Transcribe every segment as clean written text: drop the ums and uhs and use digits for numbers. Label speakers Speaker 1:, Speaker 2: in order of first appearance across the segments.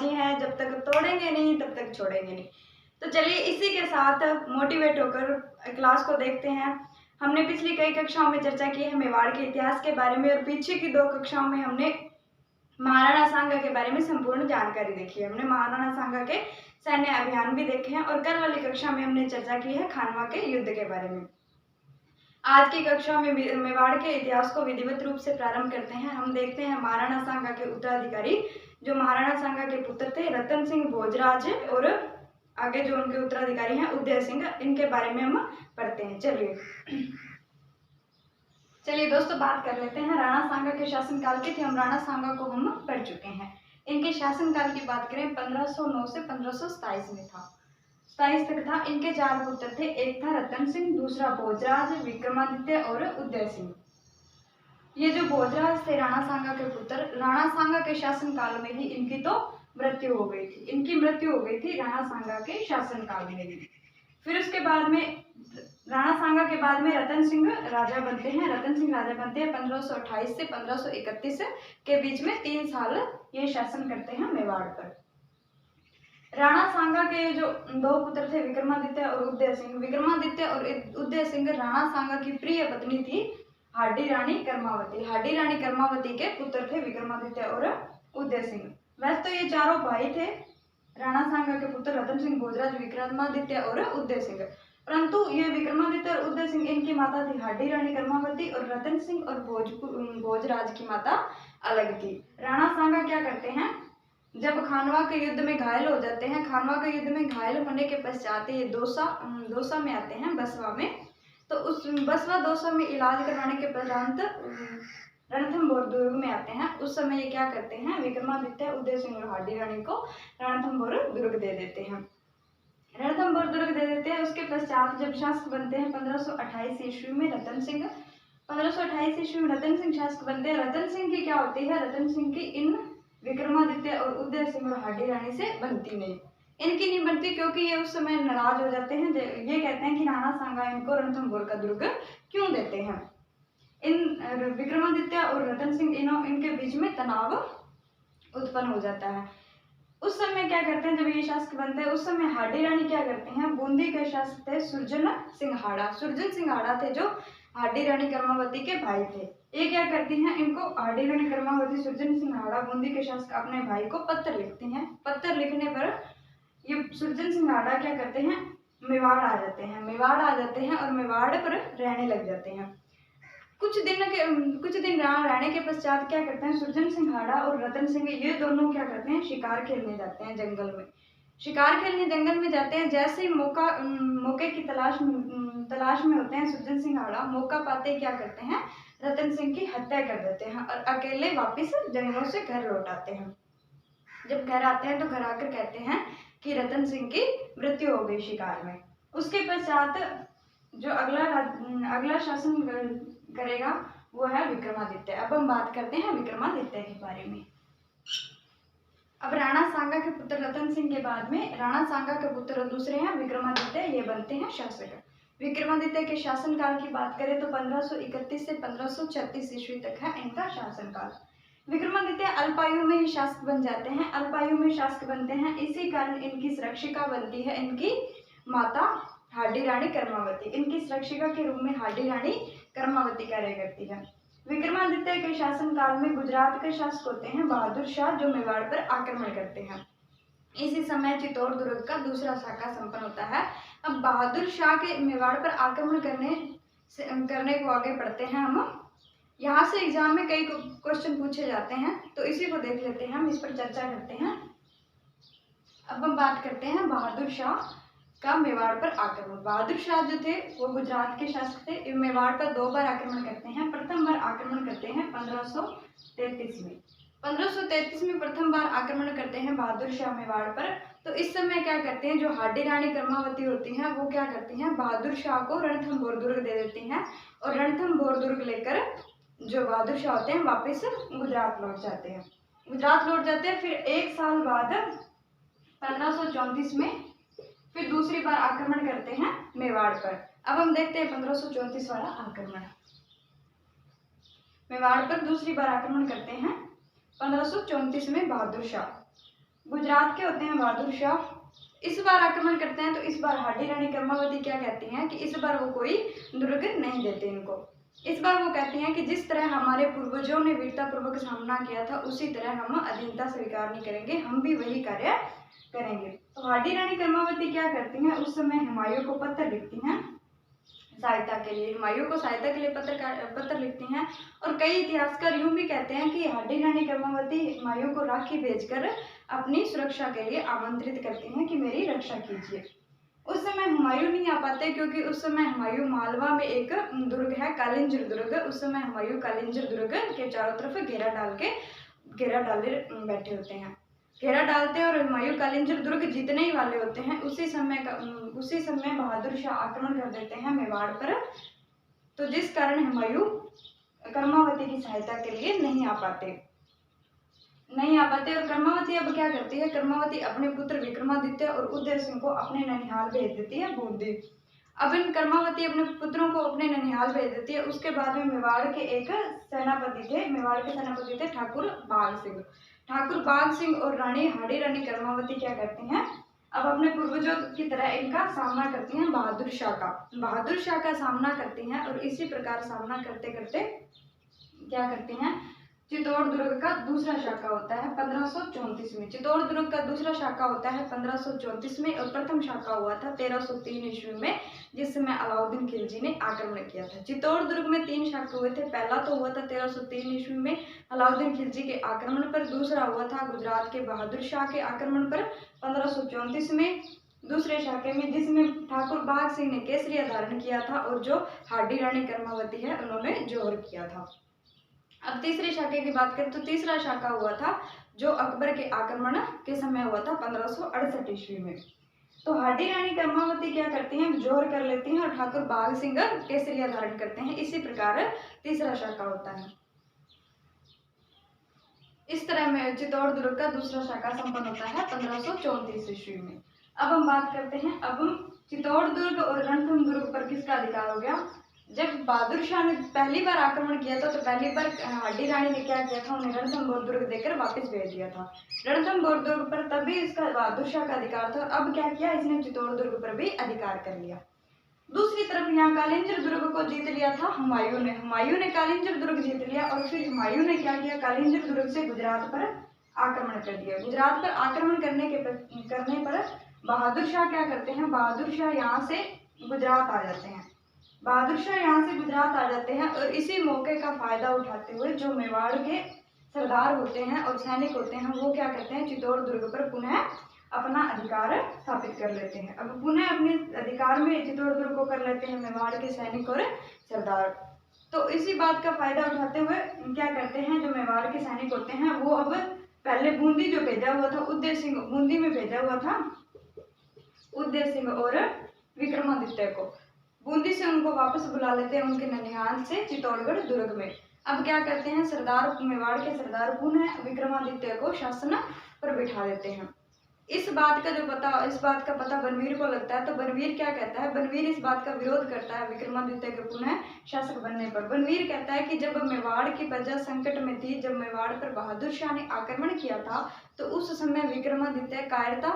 Speaker 1: ही है, जब तक तोड़ेंगे नहीं तब तक छोड़ेंगे नहीं। तो चलिए इसी के साथ मोटिवेट होकर क्लास को देखते हैं। हमने पिछली कई कक्षाओं में चर्चा की है मेवाड़ के इतिहास के बारे में, और पीछे की 2 कक्षाओं में हमने महाराणा सांगा के बारे में संपूर्ण जानकारी देखी है। हमने महाराणा सांगा के सैन्य अभियान भी देखे हैं, और कल वाली कक्षा में हमने चर्चा की है खानवा के युद्ध के बारे में। आज की कक्षा में मेवाड़ के इतिहास को विधिवत रूप से प्रारंभ करते हैं। हम देखते हैं महाराणा सांगा के उत्तराधिकारी जो महाराणा सांगा के पुत्र थे रतन सिंह भोजराज, और आगे जो उनके उत्तराधिकारी हैं उदय सिंह, इनके बारे में हम पढ़ते हैं। चलिए दोस्तों बात कर लेते हैं राणा सांगा के शासनकाल की। हम राणा सांगा को हम पढ़ चुके हैं। इनके शासनकाल की बात करें 1509 से 1527 में था, 27 तक था। इनके 4 पुत्र थे, एक था रतन सिंह, दूसरा भोजराज, विक्रमादित्य और उदय सिंह। ये जो भोजराज थे राणा सांगा के पुत्र, राणा सांगा के शासनकाल में ही इनकी तो मृत्यु हो गई थी। इनकी मृत्यु हो गई थी राणा सांगा के शासनकाल में ही। फिर उसके बाद में राणा सांगा के बाद में रतन सिंह राजा बनते हैं। रतन सिंह राजा बनते हैं 1528 से 1531 के बीच में 3 साल ये शासन करते हैं मेवाड़ पर। राणा सांगा के जो 2 पुत्र थे विक्रमादित्य और उदय सिंह। विक्रमादित्य और उदय सिंह राणा सांगा की प्रिय पत्नी थी हाडी रानी कर्मावती। हाडी रानी कर्मावती के पुत्र थे विक्रमादित्य और उदय सिंह। वैसे तो ये चारों भाई थे राणा सांगा के पुत्र रतन सिंह, भोजराज, विक्रमादित्य और उदय सिंह, परंतु ये विक्रमादित्य और उदय सिंह इनकी माता थी हाडी रानी कर्मावती, और रतन सिंह और भोजराज की माता अलग थी। राणा सांगा क्या करते हैं, जब खानवा के युद्ध में घायल हो जाते हैं, खानवा के युद्ध में घायल होने के पश्चात ये दौसा में आते हैं, बसवा में। तो उस बसवा दौसा में इलाज करवाने के पश्चात रणथंभौर दुर्ग में आते हैं। उस समय ये क्या करते हैं, विक्रमादित्य, उदय सिंह और हाडी रानी को रणथंभौर दुर्ग दे देते हैं। रणथंभौर दुर्ग दे देते हैं। उसके पश्चात जब शासक बनते हैं 1528 ईस्वी में रतन सिंह, 1528 ईस्वी में रतन सिंह शासक बनते हैं। रतन सिंह की क्या होती है, रतन सिंह की इन विक्रमादित्य और उदय सिंह और हाडी रानी से बनती नहीं। इनकी नहीं बनती क्योंकि ये उस समय नाराज हो जाते हैं। ये कहते हैं कि राणा सांगा इनको रणथंभौर का दुर्ग क्यों देते हैं। इन विक्रमादित्य और रतन सिंह इनके बीच में तनाव उत्पन्न हो जाता है। उस समय क्या करते हैं, जब ये शासक बनते हैं उस समय हाडी रानी क्या करते हैं, बूंदी के शासक थे सुरजन सिंघाड़ा। सुरजन सिंघाड़ा थे जो हाडी रानी कर्मावती के भाई थे। ये क्या करती हैं, इनको हाडी रानी कर्मावती, सुरजन सिंघाड़ा, बूंदी के शासक अपने भाई को पत्र लिखते हैं। पत्र लिखने पर ये सुरजन सिंघाड़ा क्या करते हैं, मेवाड़ आ जाते हैं। मेवाड़ आ जाते हैं और मेवाड़ पर रहने लग जाते हैं। कुछ दिन रहने के पश्चात क्या करते हैं, सुरजन सिंघाड़ा और रतन सिंह ये दोनों क्या करते हैं, शिकार खेलने जाते हैं जंगल में। शिकार खेलने जंगल में जाते हैं। जैसे ही मौके की तलाश में होते हैं सुरजन सिंघाड़ा, मौका पाते क्या करते हैं, रतन सिंह की हत्या कर देते हैं और अकेले वापिस जंगलों से घर लौट आते हैं। जब घर आते हैं तो घर आकर कहते हैं कि रतन सिंह की मृत्यु हो गई शिकार में। उसके पश्चात जो अगला शासन करेगा वो है विक्रमादित्य। अब हम बात करते हैं विक्रमादित्य के बारे में। अब राणा सांगा के पुत्र रतन सिंह के बाद में राणा सांगा के पुत्र दूसरे हैं विक्रमादित्य, ये बनते हैं शासक। विक्रमादित्य के शासनकाल की बात करें तो 1531 से 1536 ईस्वी तक है इनका शासनकाल। विक्रमादित्य अल्पायु में ही शासक बन जाते हैं। अल्पायु में शासक बनते हैं, इसी कारण इनकी सुरक्षिका बनती है इनकी माता हाडी रानी कर्मावती। इनकी सुरक्षिका के रूप में हाडी रानी कर्मावती कार्य करती है। विक्रमादित्य के शासनकाल में गुजरात के शासक होते हैं बहादुर शाह, जो मेवाड़ पर आक्रमण करते हैं। इसी समय चित्तौड़ दुर्ग का दूसरा शाखा संपन्न होता है। अब बहादुर शाह के मेवाड़ पर आक्रमण करने को आगे बढ़ते हैं हम। यहाँ से एग्जाम में कई क्वेश्चन पूछे जाते हैं, तो इसी को देख लेते हैं, हम इस पर चर्चा करते हैं। अब हम बात करते हैं बहादुर शाह का मेवाड़ पर आक्रमण। बहादुर शाह जो थे वो गुजरात के शासक थे। मेवाड़ पर 2 बार आक्रमण करते हैं। प्रथम बार आक्रमण करते हैं 1533 में। 1533 में प्रथम बार आक्रमण करते हैं बहादुर शाह मेवाड़ पर। तो इस समय क्या करते हैं, जो हाडी रानी कर्मावती होती हैं वो क्या करती हैं, बहादुर शाह को रणथंभौर दुर्ग दे देती हैं, और रणथंभौर दुर्ग लेकर जो बहादुर शाह होते हैं वापस गुजरात लौट जाते हैं। फिर 1 साल बाद 1534 में फिर दूसरी बार आक्रमण करते हैं मेवाड़ पर। अब हम देखते हैं 1534 वाला आक्रमण। मेवाड़ पर दूसरी बार आक्रमण करते हैं 1534 में बहादुर शाह। गुजरात के होते हैं बहादुर शाह, इस बार आक्रमण करते हैं। तो इस बार हाडी रानी कर्मावती क्या कहती हैं कि इस बार वो कोई दुर्ग नहीं देते इनको। इस बार वो कहती हैं कि जिस तरह हमारे पूर्वजों ने वीरता पूर्वक सामना किया था उसी तरह हम अधीनता स्वीकार नहीं करेंगे, हम भी वही कार्य करेंगे। तो हाडी रानी कर्मावती क्या करती हैं, उस समय हुमायूं को पत्र लिखती हैं सहायता के लिए, हुमायूं को सहायता के लिए पत्र लिखती हैं। और कई इतिहासकार यूं भी कहते हैं कि हाडी रानी कर्मावती हुमायूं को राखी भेजकर अपनी सुरक्षा के लिए आमंत्रित करती हैं कि मेरी रक्षा कीजिए। उस समय हुमायूं नहीं आ पाते क्योंकि उस समय हुमायूं मालवा में एक दुर्ग है कालिंजर दुर्ग, उस समय हुमायूं कालिंजर दुर्ग के चारों तरफ घेरा डाले बैठे होते हैं, घेरा डालते हैं और हुमायूं कालिंजर दुर्ग जीतने ही वाले होते हैं। उसी समय बहादुर शाह आक्रमण कर देते हैं मेवाड़ पर। तो जिस कारण हुमायूं कर्मावती की सहायता के लिए नहीं आ पाते। और कर्मावती अब क्या करती है, कर्मावती अपने पुत्र विक्रमादित्य और उदय सिंह को अपने ननिहाल भेज देती है बूंदी। अब इन कर्मावती अपने पुत्रों को अपने ननिहाल भेज देती है। उसके बाद में मेवाड़ के सेनापति थे ठाकुर बाघ सिंह और रानी हाडी रानी कर्मावती क्या करती हैं, अब अपने पूर्वजों की तरह इनका सामना करती हैं बहादुर शाह का सामना करती हैं। और इसी प्रकार सामना करते करते क्या करती हैं, चित्तौड़ दुर्ग का दूसरा शाखा होता है 1534 में। चित्तौड़ दुर्ग का दूसरा शाखा होता है 1534 में और प्रथम शाखा हुआ था 1303 ईस्वी में, जिस समय अलाउद्दीन खिलजी ने आक्रमण किया था। चित्तौड़ दुर्ग में 3 शाखा हुए थे। पहला तो हुआ था 1303 ईस्वी में अलाउद्दीन खिलजी के आक्रमण पर, दूसरा हुआ था गुजरात के बहादुर शाह के आक्रमण पर 1534 में दूसरे शाखे में, जिसमें ठाकुर बाघ सिंह ने केसरिया धारण किया था और जो हाडी रानी कर्मावती है उन्होंने जौहर किया था। अब तीसरे शाखे की बात करें तो तीसरा शाखा हुआ था जो अकबर के आक्रमण के समय हुआ था 1568 ईस्वी में। तो हाडी रानी कर्मावती क्या करती हैं, जौहर कर लेती हैं और ठाकुर बाघ सिंह केसरिया धारण करते हैं। इसी प्रकार तीसरा शाखा होता है। इस तरह में चित्तौड़ दुर्ग का दूसरा शाखा संपन्न होता है 1534 ईस्वी में। अब हम बात करते हैं, अब चित्तौड़ दुर्ग और रणथंभ दुर्ग पर किसका अधिकार हो गया। जब बहादुर शाह ने पहली बार आक्रमण किया था तो पहली बार हाडी रानी ने क्या किया था, उन्हें रणथंभौर दुर्ग देकर वापस भेज दिया था। रणथंभौर दुर्ग पर तभी इसका बहादुर शाह का अधिकार था। अब क्या किया, इसने चित्तौड़ दुर्ग पर भी अधिकार कर लिया। दूसरी तरफ यहाँ कालिंजर दुर्ग को जीत लिया था हुमायूं ने कालिंजर दुर्ग जीत लिया। और फिर हुमायूं ने क्या किया, कालिंजर दुर्ग से गुजरात पर आक्रमण कर दिया। गुजरात पर आक्रमण करने पर बहादुर शाह क्या करते हैं, बहादुर शाह यहाँ से गुजरात आ जाते हैं और इसी मौके का फायदा उठाते हुए जो मेवाड़ के सरदार होते हैं और सैनिक होते हैं वो क्या करते हैं, चित्तौड़ दुर्ग पर पुनः अपना अधिकार स्थापित कर लेते हैं। अब पुनः अपने अधिकार में चित्तौड़ दुर्ग को कर लेते हैं मेवाड़ के सैनिक और सरदार। तो इसी बात का फायदा उठाते हुए क्या करते हैं, जो मेवाड़ के सैनिक होते हैं वो अब पहले बूंदी जो भेजा हुआ था उदय सिंह, बूंदी में भेजा हुआ था उदय सिंह और विक्रमादित्य को, बूंदी से उनको वापस बुला लेते हैं उनके ननिहाल से चित्तौड़गढ़ दुर्ग में। अब क्या करते हैं, मेवाड़ के सरदार पुनः विक्रमादित्य को शासन पर बिठा देते हैं। इस बात का पता बनवीर को लगता है। तो बनवीर क्या कहता है, बनवीर इस बात का विरोध करता है विक्रमादित्य के पुनः शासक बनने पर। बनवीर कहता है कि जब मेवाड़ की प्रजा संकट में थी, जब मेवाड़ पर बहादुर शाह ने आक्रमण किया था तो उस समय विक्रमादित्य कायरता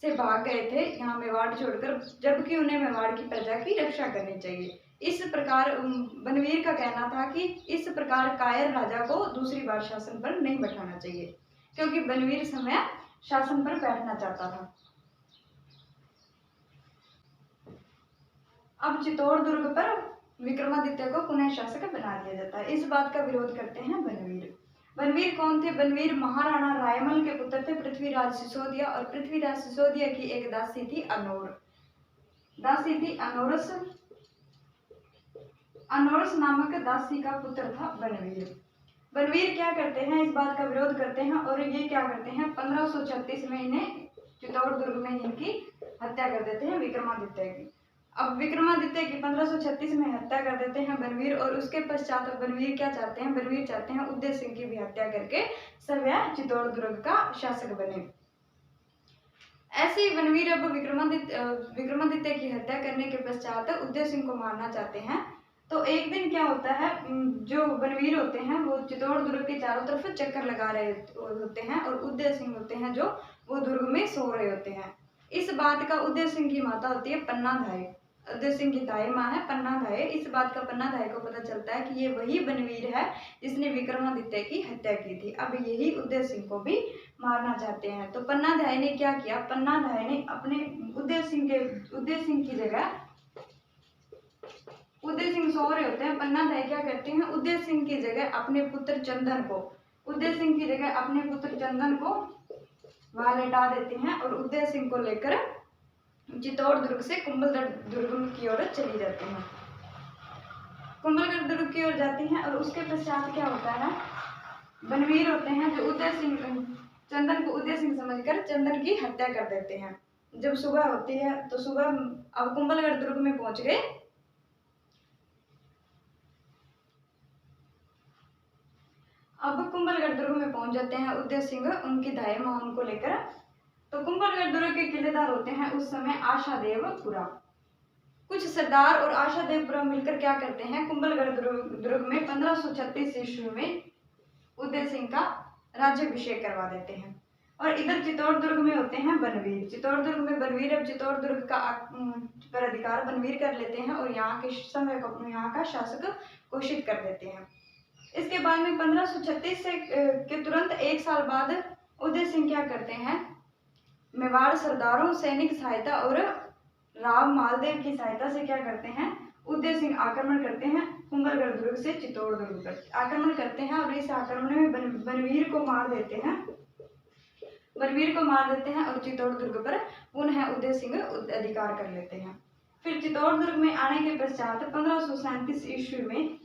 Speaker 1: से भाग गए थे यहाँ मेवाड़ छोड़कर, जबकि उन्हें मेवाड़ की प्रजा की रक्षा करनी चाहिए। इस प्रकार बनवीर का कहना था कि इस प्रकार कायर राजा को दूसरी बार शासन पर नहीं बैठाना चाहिए, क्योंकि बनवीर समय शासन पर बैठना चाहता था। अब चित्तौड़ दुर्ग पर विक्रमादित्य को पुनः शासक बना दिया जाता है। इस बात का विरोध करते हैं बनवीर। बनवीर कौन थे, बनवीर महाराणा रायमल के पुत्र थे पृथ्वीराज सिसोदिया, और पृथ्वीराज सिसोदिया की एक दासी थी अनोरस नामक दासी का पुत्र था बनवीर। बनवीर क्या करते हैं, इस बात का विरोध करते हैं और ये क्या करते हैं 1536 में इन्हें चित्तौड़ दुर्ग में इनकी हत्या कर देते हैं विक्रमादित्य की। अब विक्रमादित्य की 1536 में हत्या कर देते हैं बनवीर, और उसके पश्चात बनवीर क्या चाहते हैं, बनवीर चाहते हैं उदय सिंह की भी हत्या करके स्वयं चित्तौड़ दुर्ग का शासक बने। ऐसे ही बनवीर अब विक्रमादित्य की हत्या करने के पश्चात उदय सिंह को मारना चाहते हैं। तो एक दिन क्या होता है, जो बनवीर होते हैं वो चित्तौड़ दुर्ग के चारों तरफ चक्कर लगा रहे होते हैं और उदय सिंह होते हैं जो वो दुर्ग में सो रहे होते हैं। इस बात का उदय सिंह की माता होती है पन्ना धाय, उदय सिंह की दाई माँ है पन्ना धाय। इस बात का पन्ना धाय को पता चलता है कि ये वही बनवीर है जिसने विक्रमादित्य की हत्या की थी। अब यही उदय सिंह को भी मारना चाहते हैं। तो पन्ना धाय ने क्या किया, पन्ना धाय ने अपने उदय सिंह की जगह, उदय सिंह सो रहे होते हैं, पन्ना धाय क्या करते हैं, उदय सिंह की जगह अपने पुत्र चंदन को, उदय सिंह की जगह अपने पुत्र चंदन को वहां लेटा देते हैं और उदय सिंह को लेकर चित्तौड़ दुर्ग से कुंभलगढ़ दुर्ग की ओर चली जाती हैं। कुंभलगढ़ दुर्ग की ओर जाती हैं और उसके पश्चात क्या होता है, बनवीर होते हैं जो उदय सिंह, चंदन को उदय सिंह समझकर चंदन की हत्या कर देते हैं। जब सुबह होती है तो सुबह अब कुंभलगढ़ दुर्ग में पहुंच गए। अब कुंभलगढ़ दुर्ग में पहुंच जाते हैं उदय सिंह, उनकी दाई मां उनको लेकर। तो कुंभलगढ़ दुर्ग के किलेदार होते हैं उस समय आशादेवपुरा। कुछ सरदार और आशादेवपुरा मिलकर क्या करते हैं, कुंभलगढ़ दुर्ग में 1536 ईस्वी में उदय सिंह का राज्याभिषेक करवा देते हैं। और इधर चित्तौड़ दुर्ग में होते हैं बनवीर। चित्तौड़ दुर्ग में बनवीर अब चित्तौड़ दुर्ग का पर अधिकार बनवीर कर लेते हैं और यहाँ के समय को यहाँ का शासक घोषित कर देते हैं। इसके बाद में 1536 के तुरंत एक साल बाद उदय सिंह क्या करते हैं, मेवाड़ सरदारों, सैनिक सहायता और राव मालदेव की सहायता से क्या करते हैं, उदय सिंह आक्रमण करते हैं कुंभलगढ़ दुर्ग से चित्तौड़ दुर्ग पर आक्रमण करते हैं और इस आक्रमण में बनवीर को मार देते हैं, बनवीर को मार देते हैं और चित्तौड़ दुर्ग पर पुनः उदय सिंह अधिकार कर लेते हैं। फिर चित्तौड़ दुर्ग में आने के पश्चात 1537 ईस्वी में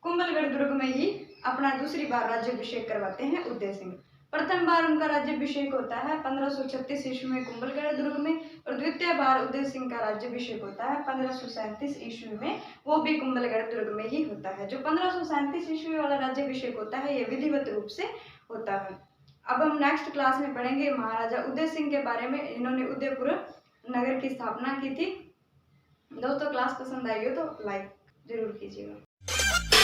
Speaker 1: कुंभलगढ़ दुर्ग में ही अपना दूसरी बार राज्याभिषेक करवाते हैं उदय सिंह। प्रथम बार उनका राज्याभिषेक होता है 1536 ईस्वी में कुंभलगढ़ दुर्ग में और द्वितीय बार उदय सिंह का राज्याभिषेक होता है 1537 ईस्वी में, वो भी कुंभलगढ़ दुर्ग में ही होता है। जो 1537 ईस्वी वाला राज्याभिषेक होता है ये विधिवत रूप से होता है। अब हम नेक्स्ट क्लास में पढ़ेंगे महाराजा उदय सिंह के बारे में, इन्होंने उदयपुर नगर की स्थापना की थी। दोस्तों क्लास पसंद आई हो तो लाइक जरूर कीजिएगा।